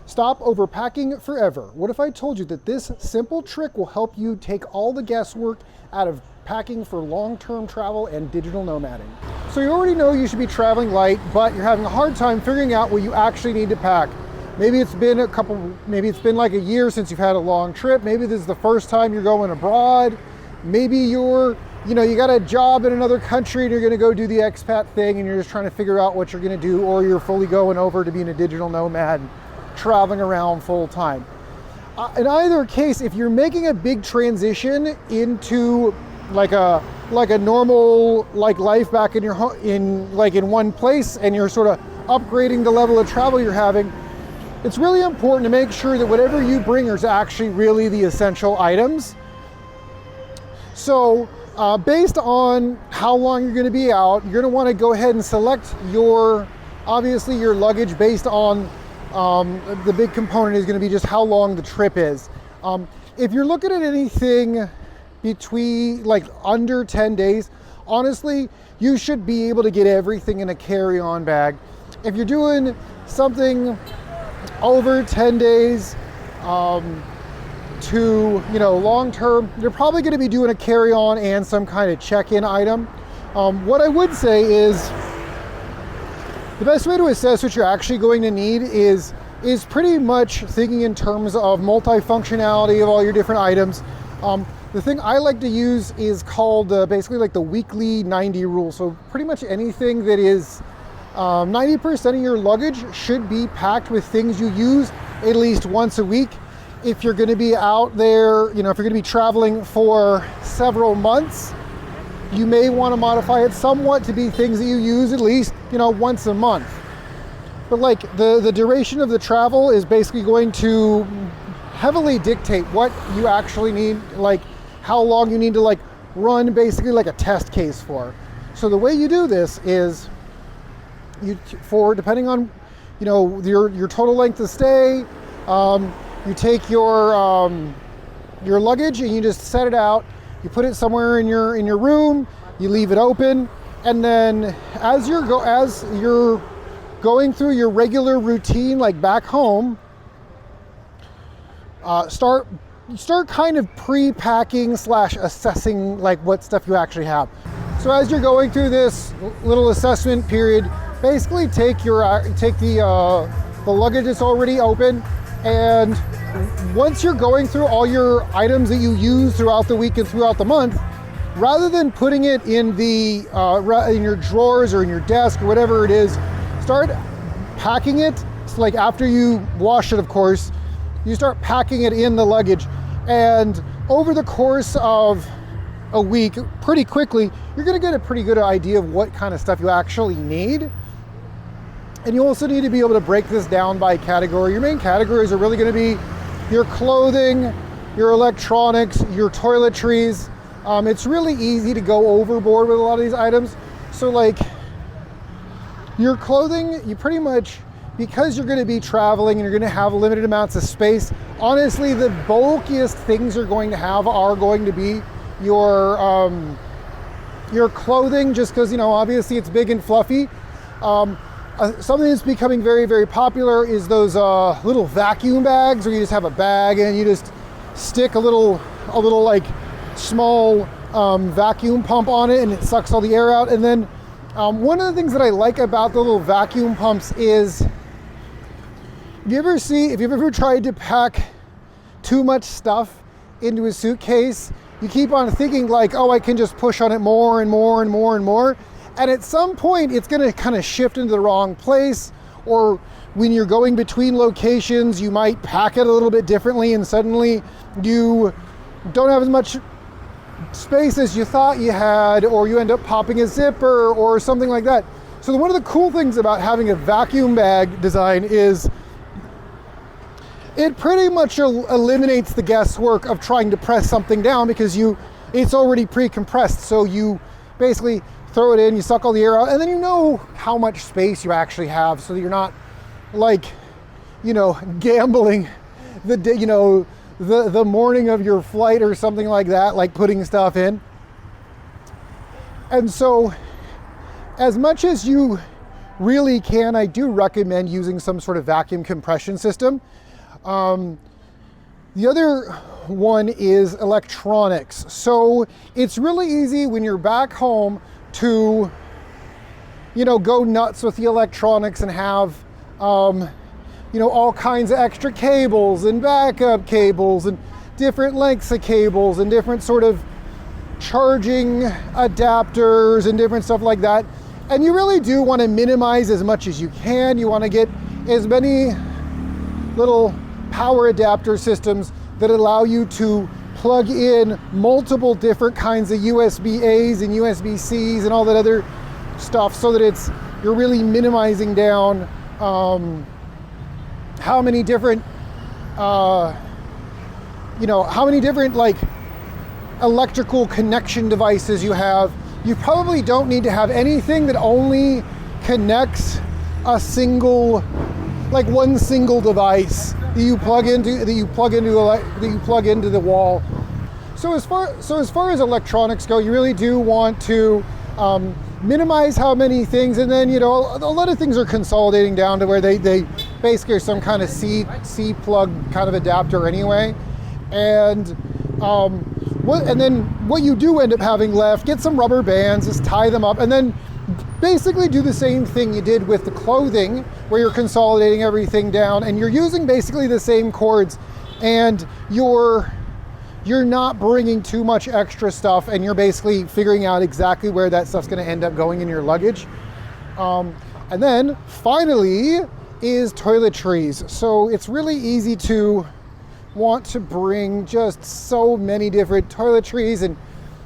Stop overpacking forever. What if I told you that this simple trick will help you take all the guesswork out of packing for long-term travel and digital nomading? So you already know you should be traveling light, but you're having a hard time figuring out what you actually need to pack. Maybe it's been like a year since you've had a long trip. Maybe this is the first time you're going abroad. Maybe you got a job in another country and you're gonna go do the expat thing and you're just trying to figure out what you're gonna do, or you're fully going over to being a digital nomad, traveling around full time. In either case, if you're making a big transition into like a normal life back in your in one place, and you're sort of upgrading the level of travel you're having, it's really important to make sure that whatever you bring is actually really the essential items. So based on how long you're going to be out, you're going to want to go ahead and select your luggage based on the big component is going to be just how long the trip is. If you're looking at anything between under 10 days, honestly, you should be able to get everything in a carry-on bag. If you're doing something over 10 days to long term, you're probably going to be doing a carry-on and some kind of check-in item. What I would say is the best way to assess what you're actually going to need is pretty much thinking in terms of multifunctionality of all your different items. The thing I like to use is called basically the weekly 90 rule. So pretty much anything that is 90% of your luggage should be packed with things you use at least once a week. If you're going to be out there, if you're going to be traveling for several months, you may want to modify it somewhat to be things that you use at least, once a month. But the duration of the travel is basically going to heavily dictate what you actually need, how long you need to run basically a test case for. So the way you do this is depending on your total length of stay, you take your luggage and you just set it out. You put it somewhere in your room. You leave it open, and then as you're going through your regular routine, back home, start kind of pre-packing / assessing what stuff you actually have. So as you're going through this little assessment period, basically take the luggage that's already open, and once you're going through all your items that you use throughout the week and throughout the month, rather than putting it in in your drawers or in your desk or whatever it is, start packing it. It's after you wash it, of course, you start packing it in the luggage, and over the course of a week, pretty quickly, you're going to get a pretty good idea of what kind of stuff you actually need. And you also need to be able to break this down by category. Your main categories are really going to be your clothing, your electronics, your toiletries. It's really easy to go overboard with a lot of these items. So your clothing, you pretty much, because you're going to be traveling and you're going to have limited amounts of space, honestly, the bulkiest things you're going to have are going to be your clothing, just because, obviously it's big and fluffy. Something that's becoming very, very popular is those little vacuum bags, where you just have a bag and you just stick a little small vacuum pump on it, and it sucks all the air out. And then one of the things that I like about the little vacuum pumps is, if you've ever tried to pack too much stuff into a suitcase, you keep on thinking oh, I can just push on it more and more and more and more. And at some point, it's going to kind of shift into the wrong place, or when you're going between locations, you might pack it a little bit differently, and suddenly you don't have as much space as you thought you had, or you end up popping a zipper or something like that. So one of the cool things about having a vacuum bag design is it pretty much eliminates the guesswork of trying to press something down, because it's already pre-compressed. So you basically throw it in, you suck all the air out, and then you know how much space you actually have, so that you're not gambling the day, the morning of your flight or something like that, putting stuff in. And so as much as you really can, I do recommend using some sort of vacuum compression system. The other one is electronics. So it's really easy when you're back home to, you know, go nuts with the electronics and have, you know, all kinds of extra cables and backup cables and different lengths of cables and different sort of charging adapters and different stuff like that. And you really do want to minimize as much as you can. You want to get as many little power adapter systems that allow you to plug in multiple different kinds of USB-A's and USB-C's and all that other stuff, so that you're really minimizing down how many different you know, how many different like electrical connection devices you have. You probably don't need to have anything that only connects a single, like one single device that you plug into the wall. So as far as electronics go, you really do want to minimize how many things, and then, you know, a lot of things are consolidating down to where they basically are some kind of C plug kind of adapter anyway. And then what you do end up having left, get some rubber bands, just tie them up, and then basically do the same thing you did with the clothing, where you're consolidating everything down and you're using basically the same cords, and you're not bringing too much extra stuff, and you're basically figuring out exactly where that stuff's going to end up going in your luggage. And then finally is toiletries. So it's really easy to want to bring just so many different toiletries and,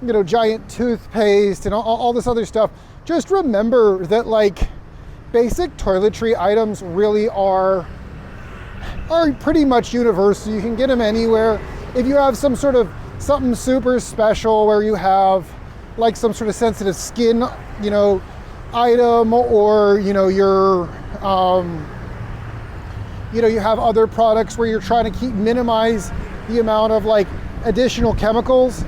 you know, giant toothpaste and all this other stuff. Just remember that, like, basic toiletry items really are pretty much universal. You can get them anywhere. If you have some sort of something super special where you have like some sort of sensitive skin, you know, item, or, you know, you have other products where you're trying to minimize the amount of like additional chemicals.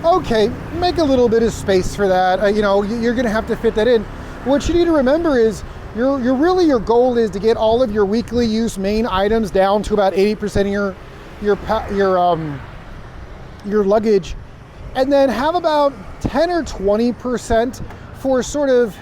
Okay, make a little bit of space for that. You know, you're going to have to fit that in. What you need to remember is your goal is to get all of your weekly use main items down to about 80% of your luggage, and then have about 10 or 20% for sort of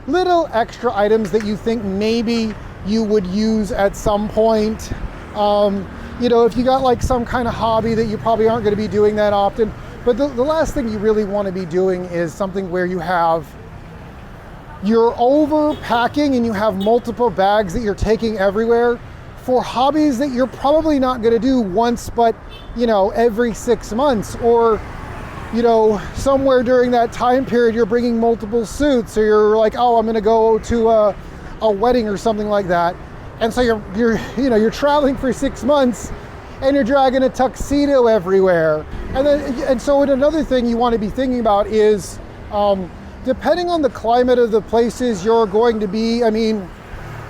little extra items that you think maybe you would use at some point. You know, if you got like some kind of hobby that you probably aren't going to be doing that often. But the last thing you really want to be doing is something where you're overpacking and you have multiple bags that you're taking everywhere for hobbies that you're probably not going to do once, but, you know, every 6 months, or, you know, somewhere during that time period you're bringing multiple suits, or you're like, oh, I'm going to go to a wedding or something like that. And so you're traveling for 6 months and you're dragging a tuxedo everywhere. And so another thing you want to be thinking about is, depending on the climate of the places you're going to be, I mean,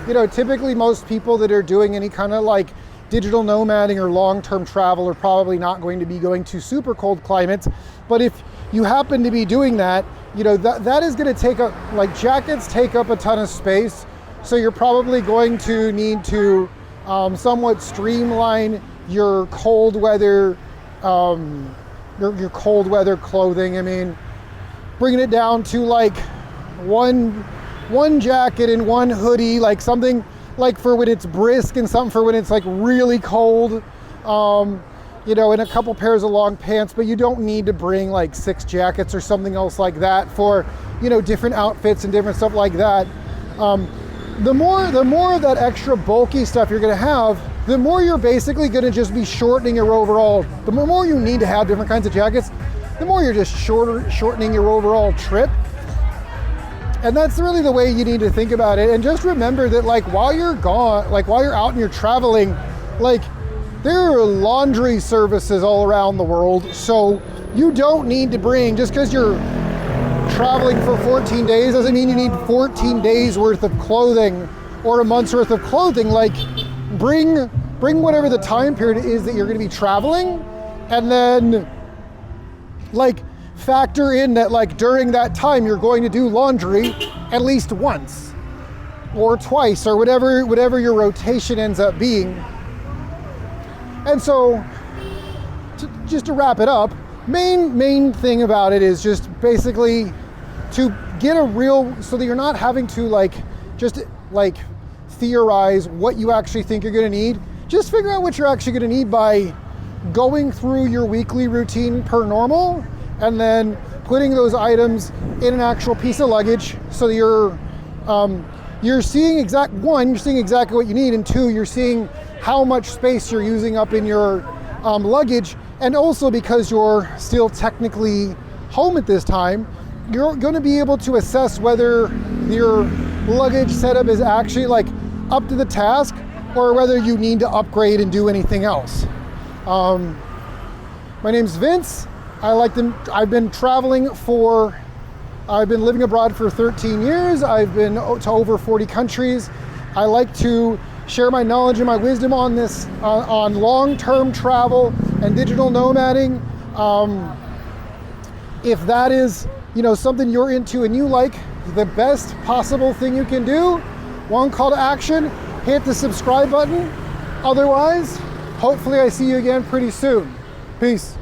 you know, typically most people that are doing any kind of like digital nomading or long-term travel are probably not going to be going to super cold climates. But if you happen to be doing that, you know, that is going to take up, like, jackets take up a ton of space. So you're probably going to need to somewhat streamline your cold weather, your cold weather clothing. I mean, bringing it down to like one jacket and one hoodie, like something like for when it's brisk and something for when it's like really cold, you know, and a couple pairs of long pants. But you don't need to bring like 6 jackets or something else like that for, you know, different outfits and different stuff like that. The more of that extra bulky stuff you're going to have, the more you're basically going to just be shortening your overall. The more you need to have different kinds of jackets, the more you're just shortening your overall trip. And that's really the way you need to think about it. And just remember that, like, while you're gone, like while you're out and you're traveling, like, there are laundry services all around the world. So you don't need to bring, just because you're traveling for 14 days doesn't mean you need 14 days worth of clothing or a month's worth of clothing. Like, bring whatever the time period is that you're going to be traveling, and then, like, factor in that, like, during that time you're going to do laundry at least once. or twice, or whatever your rotation ends up being. And so, just to wrap it up, main thing about it is just basically to get a real, so that you're not having to just theorize what you actually think you're gonna need. Just figure out what you're actually gonna need by going through your weekly routine per normal, and then putting those items in an actual piece of luggage, so that you're seeing exactly what you need, and two, you're seeing how much space you're using up in your luggage. And also, because you're still technically home at this time, you're going to be able to assess whether your luggage setup is actually up to the task, or whether you need to upgrade and do anything else. My name's Vince. I've been living abroad for 13 years. I've been to over 40 countries. I like to share my knowledge and my wisdom on this, on long-term travel and digital nomading. If that is, something you're into and you like, the best possible thing you can do, one call to action, hit the subscribe button. Otherwise, hopefully I see you again pretty soon. Peace.